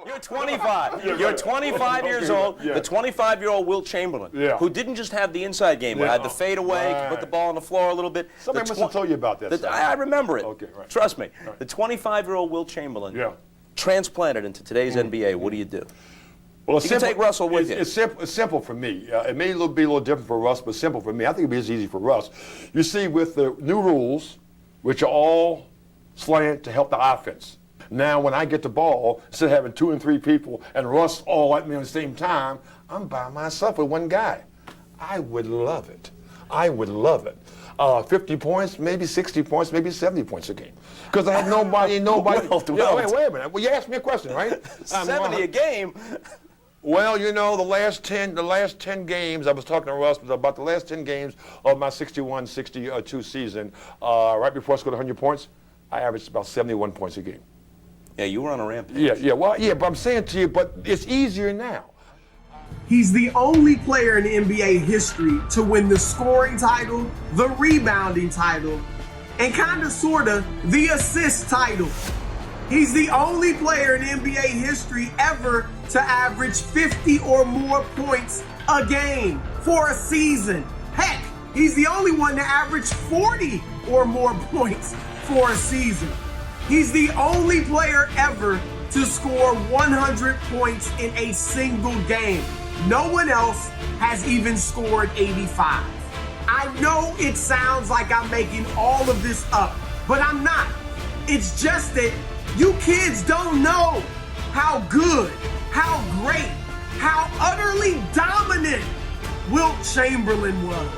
You're 25. You're 25 years old. The 25-year-old Wilt Chamberlain, who didn't just have the inside game, but had the fadeaway, could put the ball on the floor a little bit. Somebody must have told you about that. I remember it. Okay, right. Trust me. Right. The 25-year-old Wilt Chamberlain transplanted into today's NBA. What do you do? Well, you can take Russell with you. It's simple for me. It may be a little different for Russ, but simple for me. I think it'd be as easy for Russ. You see, with the new rules, which are all slant to help the offense. Now, when I get the ball, instead of having 2 and 3 people and Russ all at me at the same time, I'm by myself with one guy. I would love it. I would love it. 50 points, maybe 60 points, maybe 70 points a game. Because I have nobody. Wait a minute. Well, you asked me a question, right? 70 a game? Well, you know, the last 10 games, I was talking to Russ about the last 10 games of my 61-62 season, right before I scored 100 points, I averaged about 71 points a game. Yeah, you were on a rampage. But I'm saying to you, but it's easier now. He's the only player in NBA history to win the scoring title, the rebounding title, and kinda sorta the assist title. He's the only player in NBA history ever to average 50 or more points a game for a season. Heck, he's the only one to average 40 or more points for a season. He's the only player ever to score 100 points in a single game. No one else has even scored 85. I know it sounds like I'm making all of this up, but I'm not. It's just that you kids don't know how good, how great, how utterly dominant Wilt Chamberlain was.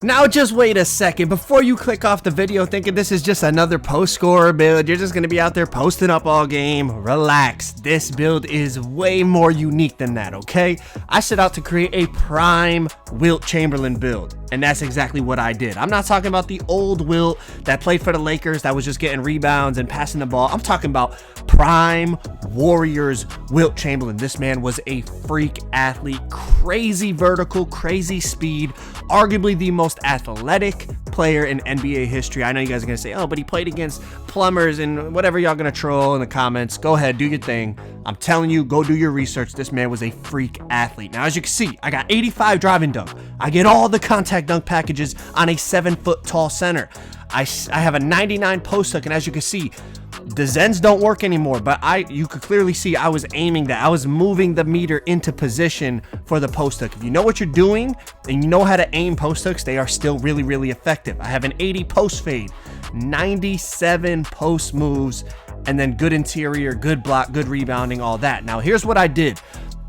Now just wait a second before you click off the video thinking this is just another post scorer build. You're just going to be out there posting up all game. Relax. This build is way more unique than that, okay? I set out to create a prime Wilt Chamberlain build, and that's exactly what I did. I'm not talking about the old Wilt that played for the Lakers that was just getting rebounds and passing the ball. I'm talking about prime Warriors Wilt Chamberlain. This man was a freak athlete, crazy vertical, crazy speed, arguably the most athletic player in NBA history. I know you guys are going to say, oh, but he played against plumbers and whatever y'all going to troll in the comments. Go ahead, do your thing. I'm telling you, go do your research. This man was a freak athlete. Now, as you can see, I got 85 driving dunk. I get all the contact dunk packages on a 7-foot tall center. I have a 99 post hook, and as you can see, the Zens don't work anymore, but you could clearly see I was aiming that. I was moving the meter into position for the post hook. If you know what you're doing and you know how to aim post hooks, they are still really, really effective. I have an 80 post fade, 97 post moves, and then good interior, good block, good rebounding, all that. Now, here's what I did.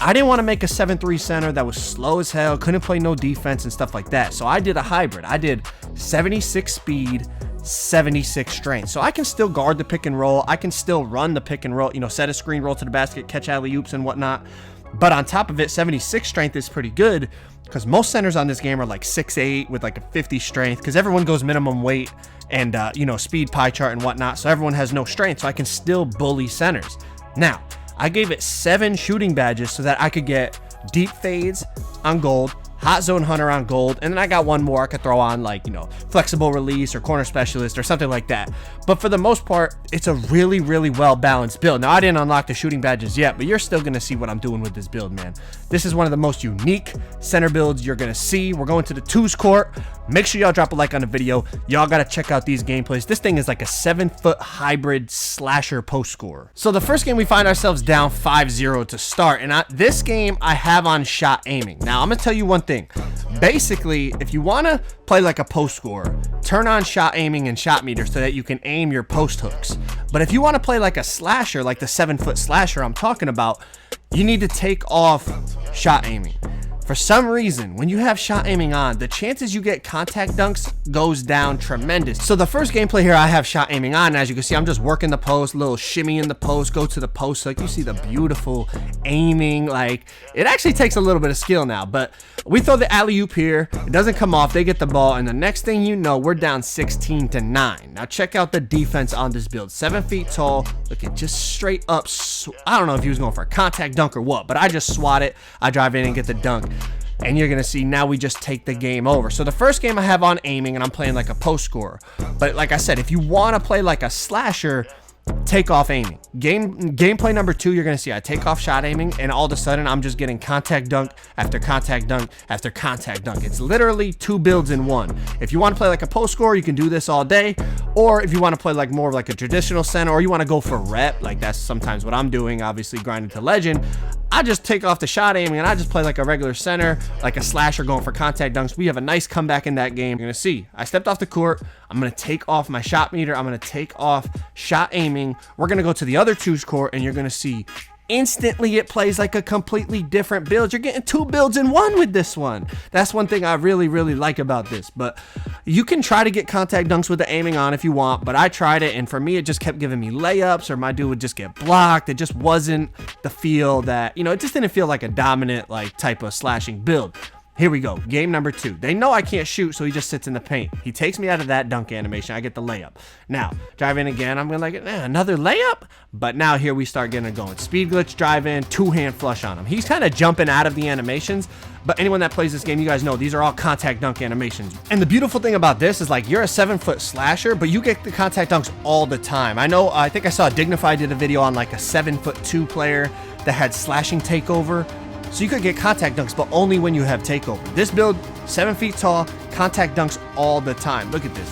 I didn't want to make a 7-3 center that was slow as hell, couldn't play no defense and stuff like that. So I did a hybrid. I did 76 speed, 76 strength. So I can still guard the pick and roll. I can still run the pick and roll, set a screen roll to the basket, catch alley-oops and whatnot. But on top of it, 76 strength is pretty good because most centers on this game are like 6'8" with like a 50 strength because everyone goes minimum weight and, speed pie chart and whatnot. So everyone has no strength. So I can still bully centers. Now, I gave it 7 shooting badges so that I could get deep fades on gold, hot zone hunter on gold, and then I got one more I could throw on like, flexible release or corner specialist or something like that. But for the most part, it's a really, really well balanced build. Now, I didn't unlock the shooting badges yet, but you're still going to see what I'm doing with this build, man. This is one of the most unique center builds you're going to see. We're going to the 2s court. Make sure y'all drop a like on the video. Y'all got to check out these gameplays. This thing is like a 7-foot hybrid slasher post scorer. So the first game, we find ourselves down 5-0 to start. And this game, I have on shot aiming. Now, I'm going to tell you one thing. Basically, if you want to play like a post scorer, turn on shot aiming and shot meter so that you can aim your post hooks. But if you want to play like a slasher, like the 7-foot slasher I'm talking about, you need to take off shot aiming. For some reason, when you have shot aiming on, the chances you get contact dunks goes down tremendous. So the first gameplay here, I have shot aiming on. And as you can see, I'm just working the post, a little shimmy in the post, go to the post. Like you see the beautiful aiming. Like it actually takes a little bit of skill now, but we throw the alley-oop here. It doesn't come off. They get the ball. And the next thing you know, we're down 16-9. Now check out the defense on this build. 7 feet tall, looking just straight up. I don't know if he was going for a contact dunk or what, but I just swat it. I drive in and get the dunk. and you're gonna see now we just take the game over. So the first game I have on aiming, and I'm playing like a post scorer. But like I said, if you want to play like a slasher, take off aiming. Gameplay number 2, you're gonna see I take off shot aiming, and all of a sudden I'm just getting contact dunk after contact dunk after contact dunk. It's literally 2 builds in one. If you want to play like a post scorer, you can do this all day, or if you want to play like more of like a traditional center, or you want to go for rep, like that's sometimes what I'm doing, obviously grinding to legend, I just take off the shot aiming and I just play like a regular center, like a slasher going for contact dunks. We have a nice comeback in that game. You're gonna see I stepped off the court. I'm gonna take off my shot meter. I'm gonna take off shot aiming. We're gonna go to the other 2's court, and you're gonna see instantly it plays like a completely different build. You're getting 2 builds in one with this one. That's one thing I really like about this. But you can try to get contact dunks with the aiming on if you want, but I tried it, and for me it just kept giving me layups, or my dude would just get blocked. It just wasn't the feel that, you know, it just didn't feel like a dominant like type of slashing build. Here we go, game number 2. They know I can't shoot, so he just sits in the paint. He takes me out of that dunk animation. I get the layup. Now, drive in again. I'm gonna like, another layup? But now here we start getting it going. Speed glitch, drive in, 2-hand flush on him. He's kind of jumping out of the animations, but anyone that plays this game, you guys know these are all contact dunk animations. And the beautiful thing about this is like you're a 7-foot slasher, but you get the contact dunks all the time. I think I saw Dignified did a video on like a 7'2" player that had slashing takeover. So you could get contact dunks, but only when you have takeover. This build, 7 feet tall, contact dunks all the time. Look at this.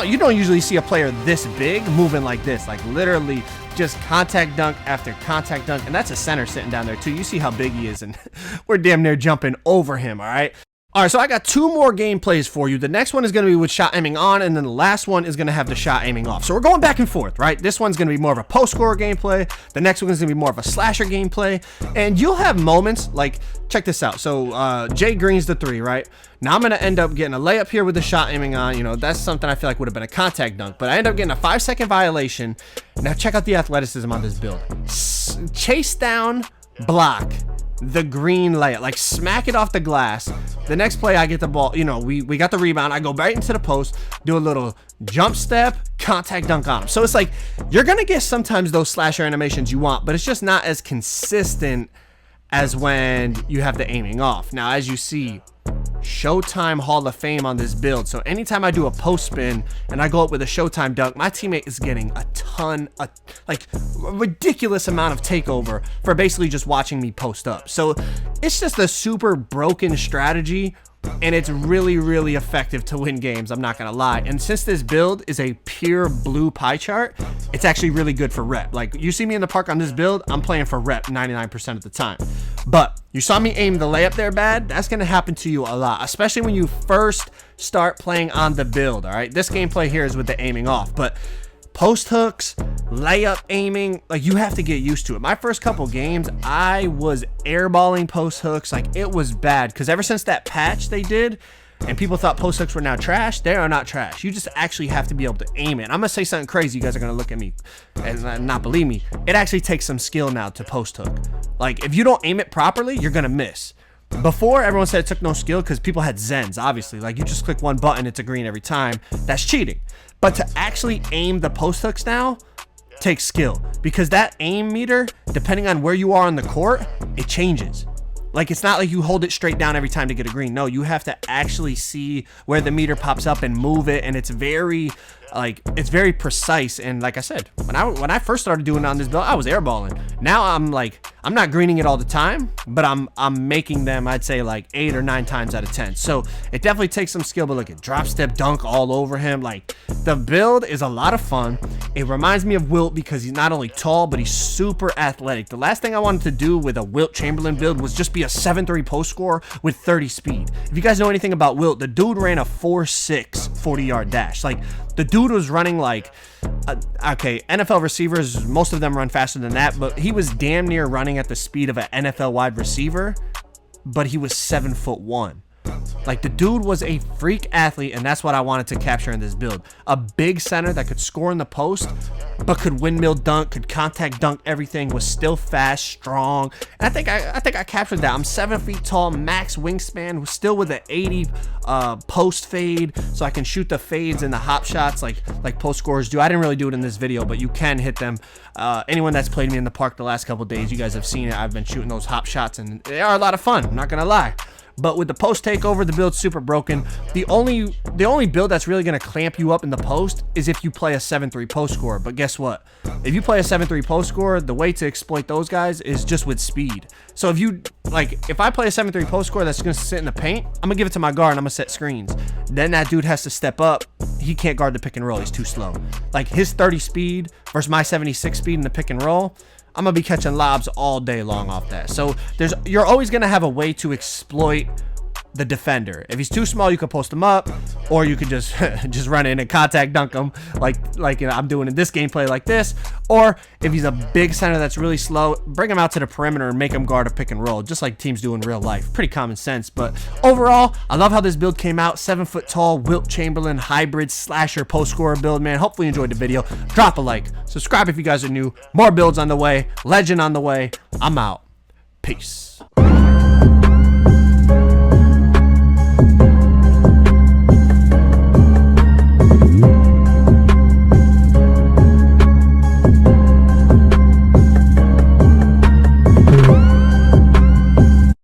You don't usually see a player this big moving like this. Like literally just contact dunk after contact dunk. And that's a center sitting down there too. You see how big he is, and we're damn near jumping over him, all right? All right, so I got 2 more gameplays for you. The next one is going to be with shot aiming on, and then the last one is going to have the shot aiming off. So we're going back and forth, right? This one's going to be more of a post-scorer gameplay. The next one is going to be more of a slasher gameplay. And you'll have moments, like, check this out. So Jay Green's the 3, right? Now I'm going to end up getting a layup here with the shot aiming on. You know, that's something I feel like would have been a contact dunk. But I end up getting a 5-second violation. Now check out the athleticism on this build. Chase down, block. The green layup, like smack it off the glass. The next play I get the ball, you know, we got the rebound, I go right into the post, do a little jump step, contact dunk on him. So it's like you're gonna get sometimes those slasher animations you want, but it's just not as consistent as when you have the aiming off. Now as you see, Showtime Hall of Fame on this build. So anytime I do a post spin and I go up with a Showtime dunk, my teammate is getting like a ridiculous amount of takeover for basically just watching me post up. So it's just a super broken strategy, and it's really effective to win games, I'm not gonna lie. And since this build is a pure blue pie chart, it's actually really good for rep. Like you see me in the park on this build, I'm playing for rep 99% of the time. But you saw me aim the layup there bad, that's gonna happen to you a lot, especially when you first start playing on the build, all right? This gameplay here is with the aiming off, but post hooks, layup aiming, like you have to get used to it. My first couple games, I was airballing post hooks, like it was bad, because ever since that patch they did, and people thought post hooks were now trash, they are not trash. You just actually have to be able to aim it. I'm gonna say something crazy, you guys are gonna look at me and not believe me. It actually takes some skill now to post hook. Like if you don't aim it properly, you're gonna miss. Before, everyone said it took no skill because people had Zens, obviously. Like you just click one button, it's a green every time. That's cheating. But to actually aim the post hooks now takes skill, because that aim meter, depending on where you are on the court, it changes. Like it's not like you hold it straight down every time to get a green. No, you have to actually see where the meter pops up and move it, and it's very precise. And like I said, when I first started doing it on this build, I was airballing. Now I'm not greening it all the time, but I'm making them, I'd say like 8 or 9 times out of 10. So it definitely takes some skill. But look at drop step dunk all over him. Like the build is a lot of fun. It reminds me of Wilt because he's not only tall, but he's super athletic. The last thing I wanted to do with a Wilt Chamberlain build was just be a 7'3" post scorer with 30 speed. If you guys know anything about Wilt, the dude ran a 4'6" 40-yard dash. Like the dude was running like, okay, NFL receivers, most of them run faster than that, but he was damn near running at the speed of an NFL wide receiver, but he was 7'1". Like, the dude was a freak athlete, and that's what I wanted to capture in this build. A big center that could score in the post, but could windmill dunk, could contact dunk everything, was still fast, strong. And I think I captured that. I'm 7 feet tall, max wingspan, still with an 80 post fade, so I can shoot the fades and the hop shots like post scorers do. I didn't really do it in this video, but you can hit them. Anyone that's played me in the park the last couple days, you guys have seen it. I've been shooting those hop shots, and they are a lot of fun, I'm not gonna lie. But with the post takeover, the build's super broken. The only build that's really going to clamp you up in the post is if you play a 7-3 post scorer. But guess what? If you play a 7-3 post scorer, the way to exploit those guys is just with speed. So if I play a 7-3 post scorer that's going to sit in the paint, I'm going to give it to my guard and I'm going to set screens. Then that dude has to step up. He can't guard the pick and roll. He's too slow. Like, his 30 speed versus my 76 speed in the pick and roll, I'm gonna be catching lobs all day long off that. So you're always gonna have a way to exploit the defender. If he's too small, you can post him up, or you could just just run in and contact dunk him like I'm doing in this gameplay like this. Or if he's a big center that's really slow, bring him out to the perimeter and make him guard a pick and roll, just like teams do in real life. Pretty common sense. But overall, I love how this build came out. 7 foot tall Wilt Chamberlain hybrid slasher post scorer build, man. Hopefully you enjoyed the video. Drop a like, subscribe if you guys are new. More builds on the way, legend on the way. I'm out. Peace.